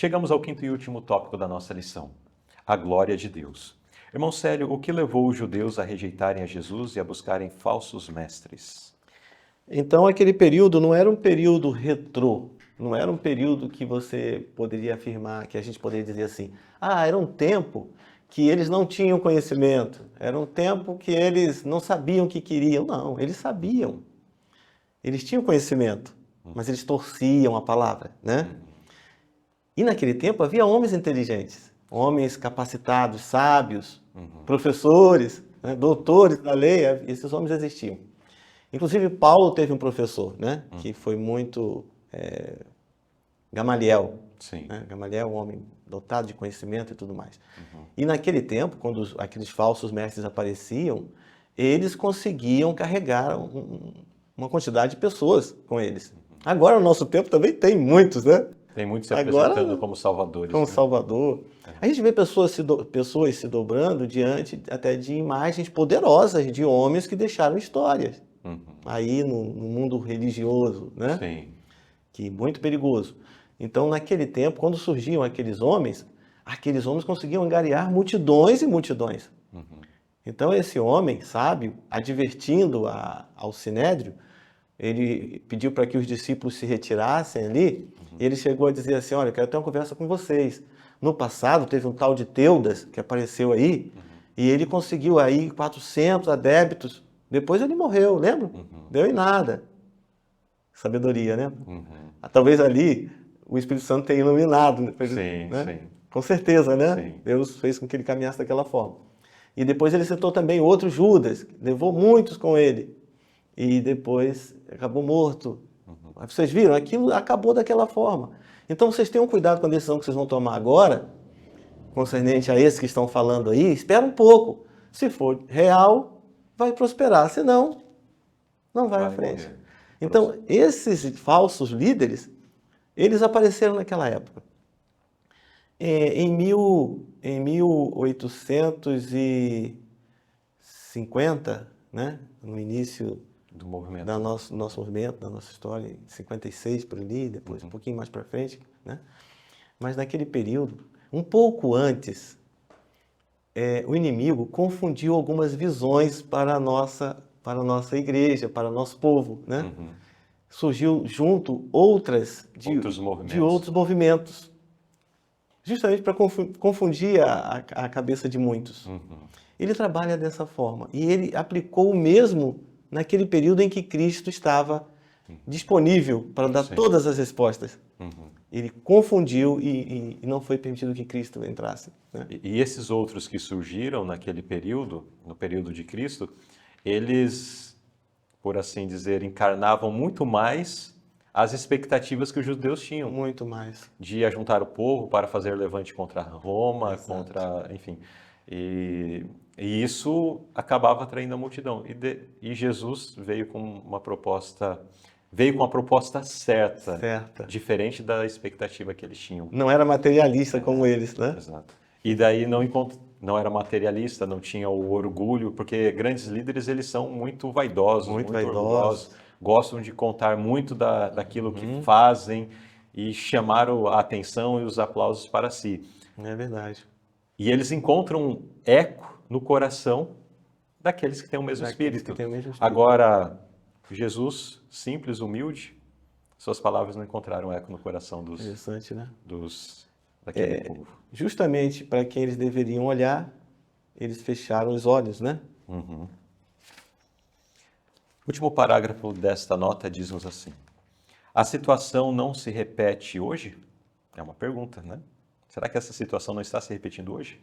Chegamos ao quinto e último tópico da nossa lição, a glória de Deus. Irmão Célio, o que levou os judeus a rejeitarem a Jesus e a buscarem falsos mestres? Então, aquele período não era um período retrô, não era um período que você poderia afirmar, que a gente poderia dizer assim, era um tempo que eles não tinham conhecimento, era um tempo que eles não sabiam o que queriam. Não, eles sabiam, eles tinham conhecimento, mas eles torciam a palavra, né? E naquele tempo havia homens inteligentes, homens capacitados, sábios, professores, né, doutores da lei, esses homens existiam. Inclusive, Paulo teve um professor, né, que foi muito Gamaliel. Sim. Né? Gamaliel, um homem dotado de conhecimento e tudo mais. E naquele tempo, quando aqueles falsos mestres apareciam, eles conseguiam carregar uma quantidade de pessoas com eles. Agora, no nosso tempo, também tem muitos, né? Tem muitos se apresentando como salvadores. Como né? Salvador. A gente vê pessoas se dobrando diante até de imagens poderosas de homens que deixaram histórias. Aí no mundo religioso, né? Sim. Que é muito perigoso. Então, naquele tempo, quando surgiam aqueles homens conseguiam angariar multidões e multidões. Então, esse homem sábio, advertindo ao Sinédrio, ele pediu para que os discípulos se retirassem ali, e ele chegou a dizer assim, olha, eu quero ter uma conversa com vocês. No passado, teve um tal de Teudas, que apareceu aí, e ele conseguiu aí 400 adébitos. Depois ele morreu, lembra? Deu em nada. Sabedoria, né? Talvez ali o Espírito Santo tenha iluminado. Sim, né? sim. Com certeza, né? Sim. Deus fez com que ele caminhasse daquela forma. E depois ele citou também outro Judas, que levou muitos com ele. E depois acabou morto. Vocês viram? Aquilo acabou daquela forma. Então vocês tenham cuidado com a decisão que vocês vão tomar agora, concernente a esses que estão falando aí. Espera um pouco. Se for real, vai prosperar. Se não, não vai à frente. morrer. Então, esses falsos líderes, eles apareceram naquela época. Em 1850, né, no início Do movimento. do nosso movimento, da nossa história, em 56 por ali, depois um pouquinho mais para frente, né? Mas naquele período, um pouco antes, o inimigo confundiu algumas visões para a nossa igreja, para o nosso povo, né? Surgiu junto outros movimentos, justamente para confundir a cabeça de muitos. Ele trabalha dessa forma e ele aplicou o mesmo naquele período em que Cristo estava disponível para dar todas as respostas. Ele confundiu e não foi permitido que Cristo entrasse. Né? E esses outros que surgiram naquele período, no período de Cristo, eles, por assim dizer, encarnavam muito mais as expectativas que os judeus tinham. Muito mais. De ajuntar o povo para fazer levante contra Roma, Exato. enfim. E isso acabava atraindo a multidão. E Jesus veio com uma proposta certa, diferente da expectativa que eles tinham. Não era materialista como eles, né? Exato. E daí não era materialista, não tinha o orgulho, porque grandes líderes eles são muito vaidosos, muito orgulhosos, gostam de contar muito daquilo que fazem e chamar a atenção e os aplausos para si. É verdade. E eles encontram eco no coração daqueles que têm o mesmo espírito. Agora, Jesus, simples, humilde, suas palavras não encontraram eco no coração Interessante, né? daquele povo. Justamente para quem eles deveriam olhar, eles fecharam os olhos, né? O último parágrafo desta nota diz-nos assim: a situação não se repete hoje? É uma pergunta, né? Será que essa situação não está se repetindo hoje?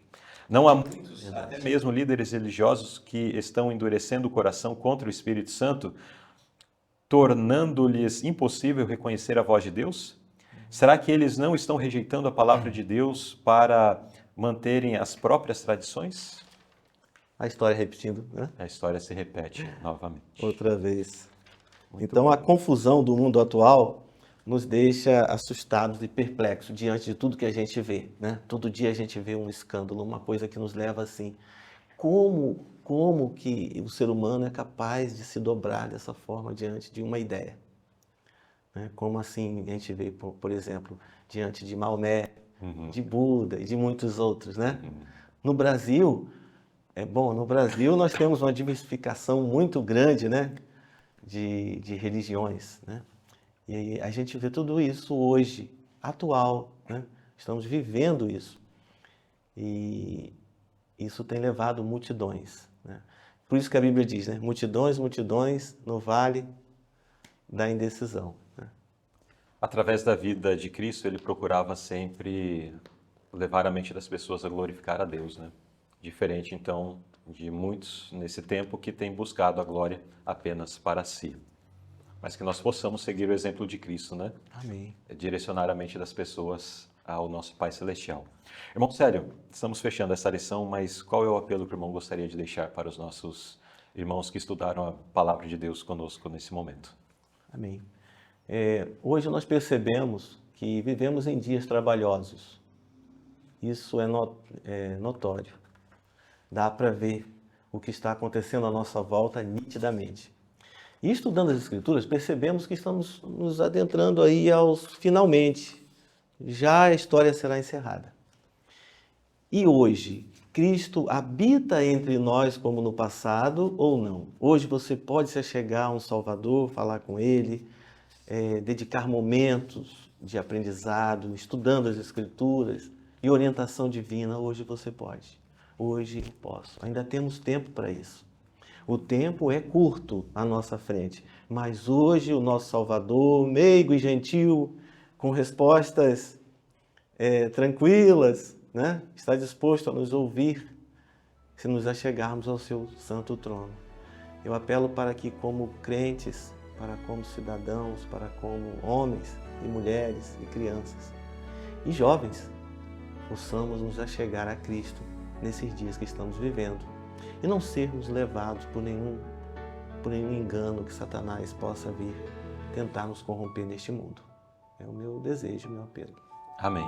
Não há muitos, até mesmo líderes religiosos, que estão endurecendo o coração contra o Espírito Santo, tornando-lhes impossível reconhecer a voz de Deus? Será que eles não estão rejeitando a palavra de Deus para manterem as próprias tradições? A história repetindo, né? A história se repete novamente. Outra vez. Então, a confusão do mundo atual nos deixa assustados e perplexos diante de tudo que a gente vê, né? Todo dia a gente vê um escândalo, uma coisa que nos leva assim. Como que o ser humano é capaz de se dobrar dessa forma diante de uma ideia? Né? Como assim a gente vê, por exemplo, diante de Maomé, de Buda e de muitos outros, né? No Brasil, no Brasil nós temos uma diversificação muito grande, né? De religiões, né? E a gente vê tudo isso hoje, atual, né? Estamos vivendo isso. E isso tem levado multidões, né? Por isso que a Bíblia diz, né? Multidões, multidões no vale da indecisão, né? Através da vida de Cristo, ele procurava sempre levar a mente das pessoas a glorificar a Deus, né? Diferente, então, de muitos nesse tempo que têm buscado a glória apenas para si. Mas que nós possamos seguir o exemplo de Cristo, né? Amém. Direcionar a mente das pessoas ao nosso Pai Celestial. Irmão Célio, estamos fechando essa lição, mas qual é o apelo que o irmão gostaria de deixar para os nossos irmãos que estudaram a Palavra de Deus conosco nesse momento? Amém. Hoje nós percebemos que vivemos em dias trabalhosos. Isso é notório. Dá para ver o que está acontecendo à nossa volta nitidamente. E estudando as Escrituras, percebemos que estamos nos adentrando aí aos finalmente. Já a história será encerrada. E hoje, Cristo habita entre nós como no passado ou não? Hoje você pode se achegar a um Salvador, falar com Ele, dedicar momentos de aprendizado, estudando as Escrituras e orientação divina. Hoje você pode. Hoje eu posso. Ainda temos tempo para isso. O tempo é curto à nossa frente, mas hoje o nosso Salvador, meigo e gentil, com respostas tranquilas, né? Está disposto a nos ouvir se nos achegarmos ao seu santo trono. Eu apelo para que, como crentes, para como cidadãos, para como homens e mulheres e crianças e jovens, possamos nos achegar a Cristo nesses dias que estamos vivendo e não sermos levados por nenhum engano que Satanás possa vir tentar nos corromper neste mundo. É o meu desejo, o meu apelo. Amém.